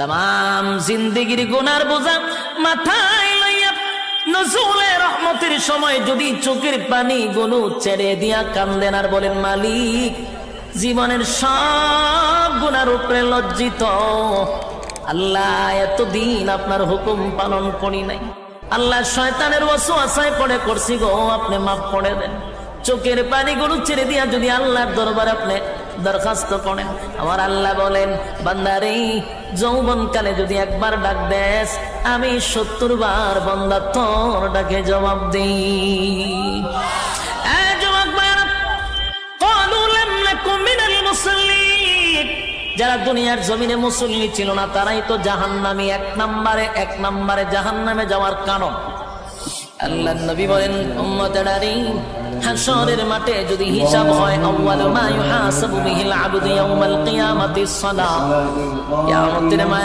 তাম জিন্দেগির গুনার বোঝা মাথায় লইয়া নজরুলে রহমতের সময় যদি চোখের পানি গুলো ছেড়ে দিয়া কান্দেন আর বলেন মালিক জীবনের সব গুনার উপরে লজ্জিত আল্লাহ, এতদিন আপনার হুকুম পালন করি নাই, আল্লাহ শয়তানের ওয়াসওয়াসায় পড়ে করছি গো, আপনি মাফ করে দেন। চোখের পানিগুলো ছেড়ে দিয়া যদি আল্লাহর দরবারে আপনি দরখাস্ত করেন, আমার আল্লাহ বলেন বান্দারে যৌবনকালে যদি একবার ডাক দেস আমি 70 বার বান্দা তোর ডাকে জবাব দিই। যারা দুনিয়ার জমিনে মুসল্লি ছিল না তারাই তো জাহান্নামী, এক নম্বরে জাহান্নামে যাওয়ার কারণ। আল্লাহর নবী বলেন উম্মতেরানি হাশরের মাঠে যদি হিসাব হয় আউয়ালু মা ইউহাসাবু বিহিল আবদু ইয়াউমাল কিয়ামাতিস সালাহ, কিয়ামতের